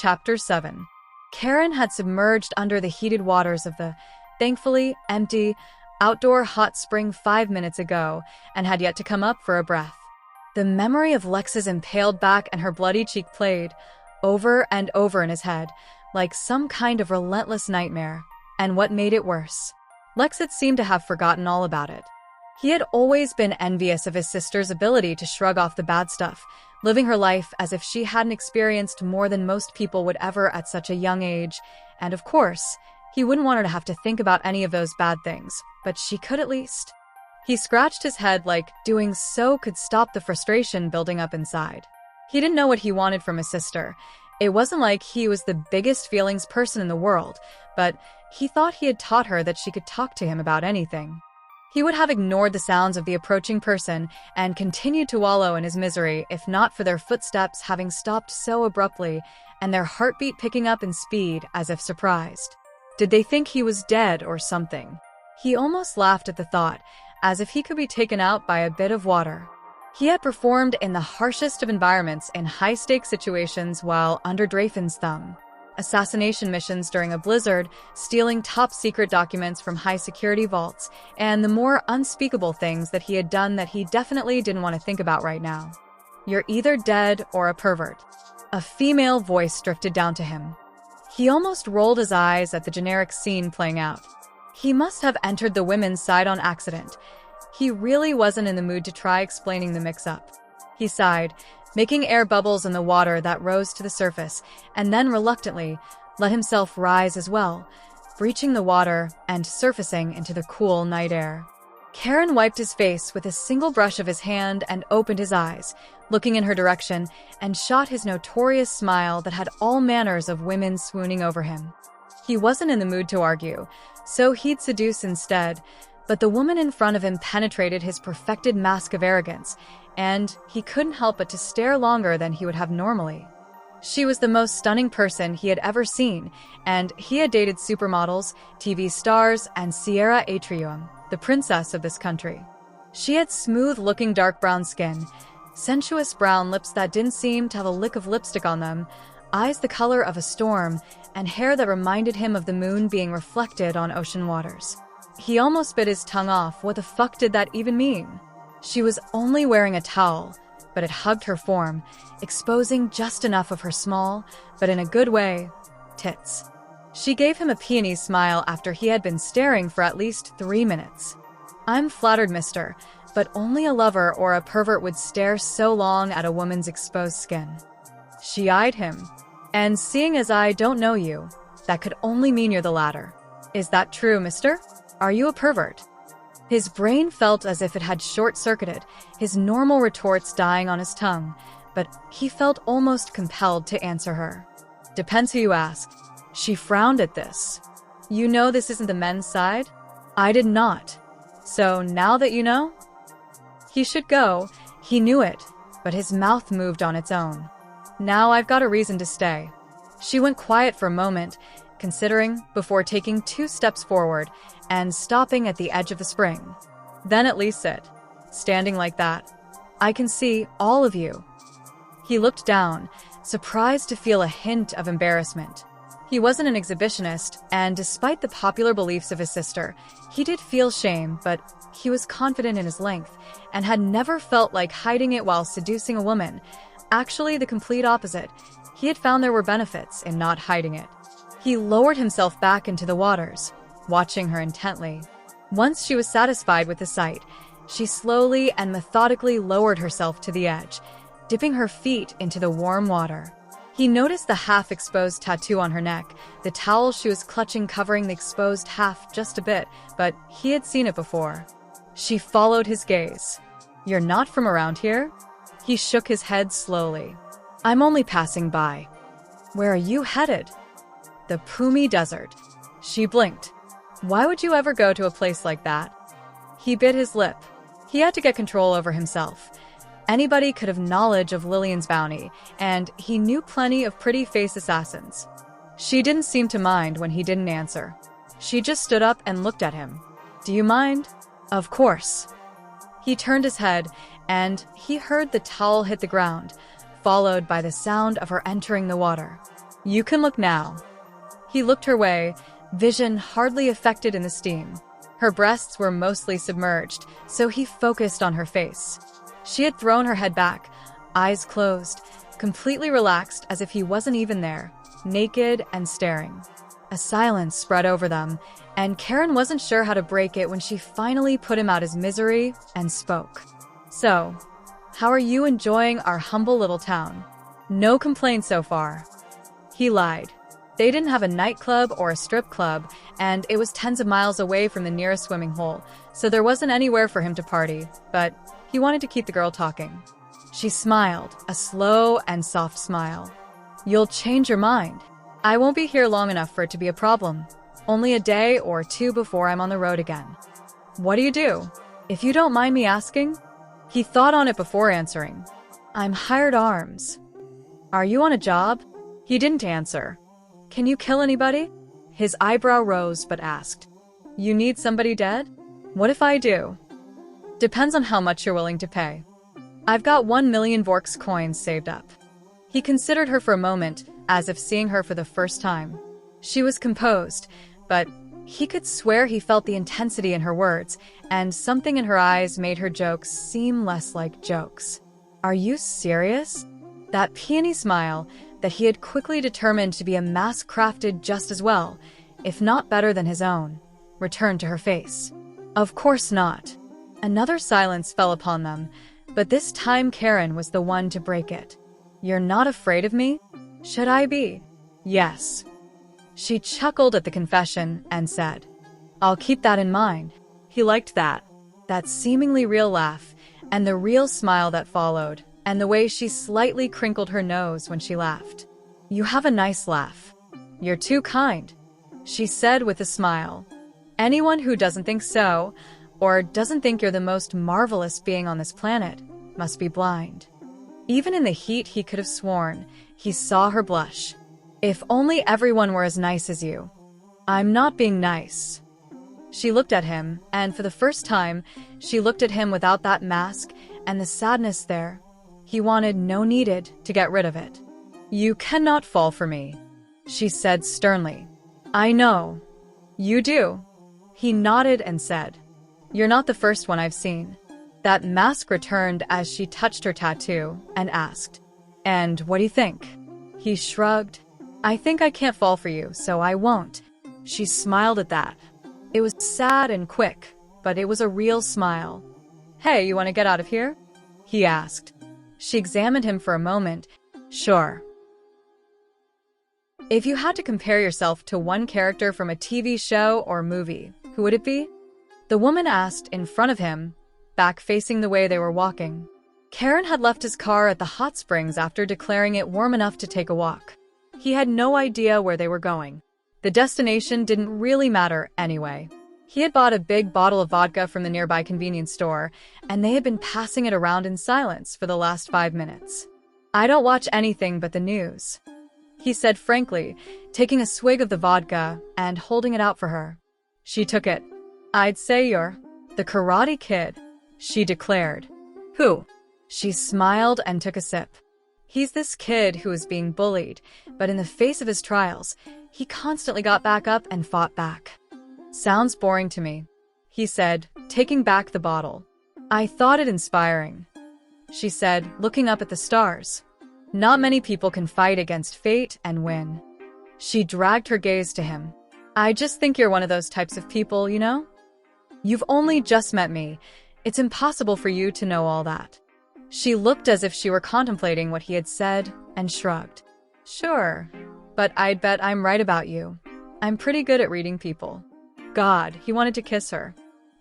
Chapter 7. Kaeron had submerged under the heated waters of the, thankfully, empty, outdoor hot spring 5 minutes ago and had yet to come up for a breath. The memory of Lex's impaled back and her bloody cheek played over and over in his head, like some kind of relentless nightmare. And what made it worse? Lex had seemed to have forgotten all about it. He had always been envious of his sister's ability to shrug off the bad stuff, living her life as if she hadn't experienced more than most people would ever at such a young age, and of course, he wouldn't want her to have to think about any of those bad things, but she could at least. He scratched his head like doing so could stop the frustration building up inside. He didn't know what he wanted from his sister. It wasn't like he was the biggest feelings person in the world, but he thought he had taught her that she could talk to him about anything. He would have ignored the sounds of the approaching person and continued to wallow in his misery if not for their footsteps having stopped so abruptly and their heartbeat picking up in speed as if surprised. Did they think he was dead or something? He almost laughed at the thought, as if he could be taken out by a bit of water. He had performed in the harshest of environments in high-stakes situations while under Drayfin's thumb. Assassination missions during a blizzard, stealing top-secret documents from high-security vaults, and the more unspeakable things that he had done that he definitely didn't want to think about right now. You're either dead or a pervert. A female voice drifted down to him. He almost rolled his eyes at the generic scene playing out. He must have entered the women's side on accident. He really wasn't in the mood to try explaining the mix-up. He sighed, making air bubbles in the water that rose to the surface, and then reluctantly let himself rise as well, breaching the water and surfacing into the cool night air. Kaeron wiped his face with a single brush of his hand and opened his eyes, looking in her direction, and shot his notorious smile that had all manners of women swooning over him. He wasn't in the mood to argue, so he'd seduce instead, but the woman in front of him penetrated his perfected mask of arrogance, and he couldn't help but to stare longer than he would have normally. She was the most stunning person he had ever seen, and he had dated supermodels, TV stars, and Sierra Atrium, the princess of this country. She had smooth-looking dark brown skin, sensuous brown lips that didn't seem to have a lick of lipstick on them, eyes the color of a storm, and hair that reminded him of the moon being reflected on ocean waters. He almost bit his tongue off. What the fuck did that even mean? She was only wearing a towel, but it hugged her form, exposing just enough of her small, but in a good way, tits. She gave him a peony smile after he had been staring for at least 3 minutes. I'm flattered, mister, but only a lover or a pervert would stare so long at a woman's exposed skin. She eyed him. And seeing as I don't know you, that could only mean you're the latter. Is that true, mister? Are you a pervert? His brain felt as if it had short-circuited, his normal retorts dying on his tongue, but he felt almost compelled to answer her. Depends who you ask. She frowned at this. You know this isn't the men's side? I did not. So now that you know? He should go. He knew it, but his mouth moved on its own. Now I've got a reason to stay. She went quiet for a moment, considering, before taking 2 steps forward and stopping at the edge of the spring. Then at least sit. Standing like that. I can see all of you. He looked down, surprised to feel a hint of embarrassment. He wasn't an exhibitionist, and despite the popular beliefs of his sister, he did feel shame, but he was confident in his length and had never felt like hiding it while seducing a woman. Actually, the complete opposite. He had found there were benefits in not hiding it. He lowered himself back into the waters, watching her intently. Once she was satisfied with the sight, she slowly and methodically lowered herself to the edge, dipping her feet into the warm water. He noticed the half-exposed tattoo on her neck, the towel she was clutching covering the exposed half just a bit, but he had seen it before. She followed his gaze. You're not from around here? He shook his head slowly. I'm only passing by. Where are you headed? The Pumi Desert. She blinked. Why would you ever go to a place like that? He bit his lip. He had to get control over himself. Anybody could have knowledge of Lillian's bounty, and he knew plenty of pretty face assassins. She didn't seem to mind when he didn't answer. She just stood up and looked at him. Do you mind? Of course. He turned his head, and he heard the towel hit the ground, followed by the sound of her entering the water. You can look now. He looked her way, vision hardly affected in the steam. Her breasts were mostly submerged, so he focused on her face. She had thrown her head back, eyes closed, completely relaxed as if he wasn't even there, naked and staring. A silence spread over them, and Kaeron wasn't sure how to break it when she finally put him out his misery and spoke. So, how are you enjoying our humble little town? No complaints so far. He lied. They didn't have a nightclub or a strip club, and it was tens of miles away from the nearest swimming hole, so there wasn't anywhere for him to party, but he wanted to keep the girl talking. She smiled, a slow and soft smile. You'll change your mind. I won't be here long enough for it to be a problem. Only a day or two before I'm on the road again. What do you do? If you don't mind me asking? He thought on it before answering. I'm hired arms. Are you on a job? He didn't answer. Can you kill anybody? His eyebrow rose but asked. You need somebody dead? What if I do? Depends on how much you're willing to pay. I've got 1 million Vorks coins saved up. He considered her for a moment, as if seeing her for the first time. She was composed, but he could swear he felt the intensity in her words, and something in her eyes made her jokes seem less like jokes. Are you serious? That peony smile, that he had quickly determined to be a mask crafted just as well, if not better than his own, returned to her face. Of course not. Another silence fell upon them, but this time Kaeron was the one to break it. You're not afraid of me? Should I be? Yes. She chuckled at the confession and said, I'll keep that in mind. He liked that seemingly real laugh, and the real smile that followed, and the way she slightly crinkled her nose when she laughed. You have a nice laugh. You're too kind, she said with a smile. Anyone who doesn't think so, or doesn't think you're the most marvelous being on this planet, must be blind. Even in the heat, he could have sworn he saw her blush. If only everyone were as nice as you. I'm not being nice. She looked at him, and for the first time, she looked at him without that mask and the sadness there. He wanted, no needed, to get rid of it. You cannot fall for me, she said sternly. I know. You do. He nodded and said, You're not the first one I've seen. That mask returned as she touched her tattoo and asked, And what do you think? He shrugged. I think I can't fall for you, so I won't. She smiled at that. It was sad and quick, but it was a real smile. Hey, you want to get out of here? He asked. She examined him for a moment. Sure. If you had to compare yourself to one character from a TV show or movie, who would it be? The woman asked in front of him, back facing the way they were walking. Kaeron had left his car at the hot springs after declaring it warm enough to take a walk. He had no idea where they were going. The destination didn't really matter anyway. He had bought a big bottle of vodka from the nearby convenience store, and they had been passing it around in silence for the last 5 minutes. I don't watch anything but the news, he said frankly, taking a swig of the vodka and holding it out for her. She took it. I'd say you're the Karate Kid, she declared. Who? She smiled and took a sip. He's this kid who was being bullied, but in the face of his trials, he constantly got back up and fought back. Sounds boring to me, he said, taking back the bottle. I thought it inspiring, she said, looking up at the stars. Not many people can fight against fate and win. She dragged her gaze to him. I just think you're one of those types of people, you know? You've only just met me. It's impossible for you to know all that. She looked as if she were contemplating what he had said and shrugged. Sure, but I'd bet I'm right about you. I'm pretty good at reading people. God, he wanted to kiss her.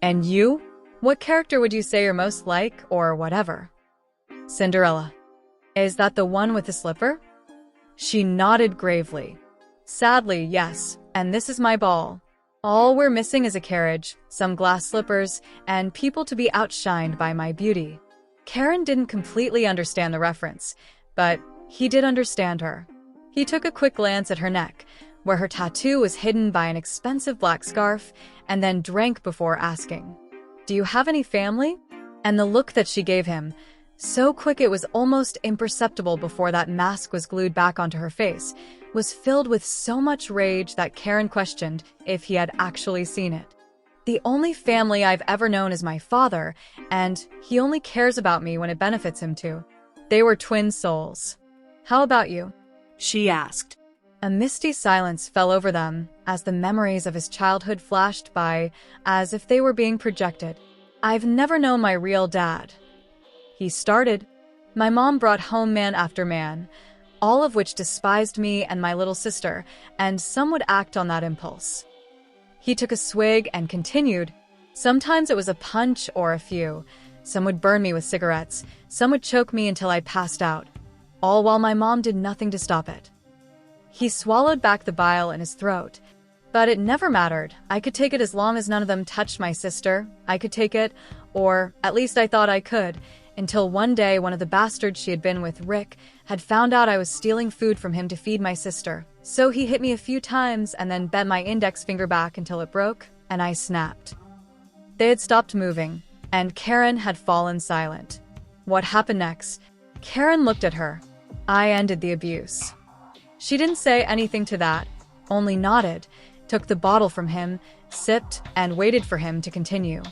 And you? What character would you say you're most like, or whatever? Cinderella. Is that the one with the slipper? She nodded gravely. Sadly, yes, and this is my ball. All we're missing is a carriage, some glass slippers, and people to be outshined by my beauty. Kaeron didn't completely understand the reference, but he did understand her. He took a quick glance at her neck, where her tattoo was hidden by an expensive black scarf, and then drank before asking, Do you have any family? And the look that she gave him, so quick it was almost imperceptible before that mask was glued back onto her face, was filled with so much rage that Kaeron questioned if he had actually seen it. The only family I've ever known is my father, and he only cares about me when it benefits him to. They were twin souls. How about you? She asked. A misty silence fell over them as the memories of his childhood flashed by, as if they were being projected. I've never known my real dad. He started. My mom brought home man after man, all of which despised me and my little sister, and some would act on that impulse. He took a swig and continued. Sometimes it was a punch or a few. Some would burn me with cigarettes. Some would choke me until I passed out, all while my mom did nothing to stop it. He swallowed back the bile in his throat. But it never mattered. I could take it as long as none of them touched my sister. I could take it, or at least I thought I could, until one day one of the bastards she had been with, Rick, had found out I was stealing food from him to feed my sister. So he hit me a few times and then bent my index finger back until it broke, and I snapped. They had stopped moving, and Kaeron had fallen silent. What happened next? Kaeron looked at her. I ended the abuse. She didn't say anything to that, only nodded, took the bottle from him, sipped, and waited for him to continue.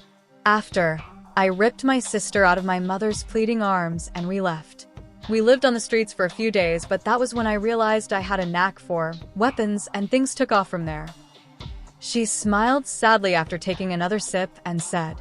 After, I ripped my sister out of my mother's pleading arms and we left. We lived on the streets for a few days, but that was when I realized I had a knack for weapons, and things took off from there. She smiled sadly after taking another sip and said,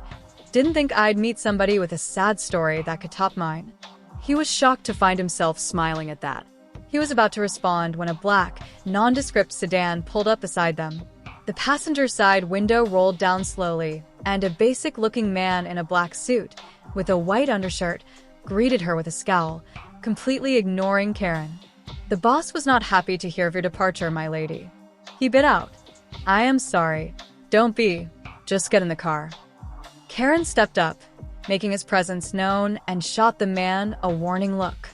"Didn't think I'd meet somebody with a sad story that could top mine." He was shocked to find himself smiling at that. He was about to respond when a black, nondescript sedan pulled up beside them. The passenger side window rolled down slowly, and a basic-looking man in a black suit, with a white undershirt, greeted her with a scowl, completely ignoring Kaeron. "The boss was not happy to hear of your departure, my lady." He bit out. "I am sorry. Don't be. Just get in the car." Kaeron stepped up, making his presence known, and shot the man a warning look.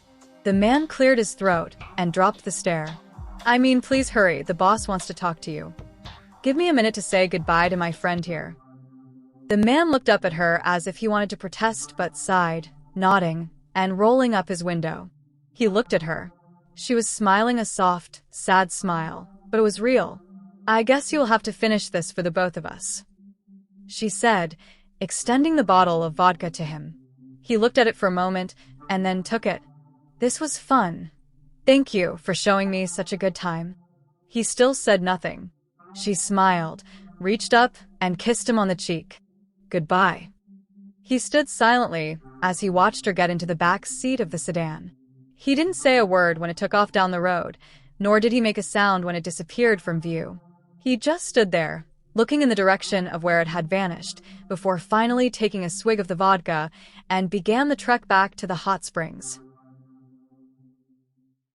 The man cleared his throat and dropped the stare. "I mean, please hurry. The boss wants to talk to you. Give me a minute to say goodbye to my friend here." The man looked up at her as if he wanted to protest but sighed, nodding, and rolling up his window. He looked at her. She was smiling a soft, sad smile, but it was real. "I guess you'll have to finish this for the both of us," she said, extending the bottle of vodka to him. He looked at it for a moment and then took it. "This was fun. Thank you for showing me such a good time." He still said nothing. She smiled, reached up, and kissed him on the cheek. "Goodbye." He stood silently as he watched her get into the back seat of the sedan. He didn't say a word when it took off down the road, nor did he make a sound when it disappeared from view. He just stood there, looking in the direction of where it had vanished, before finally taking a swig of the vodka and began the trek back to the hot springs.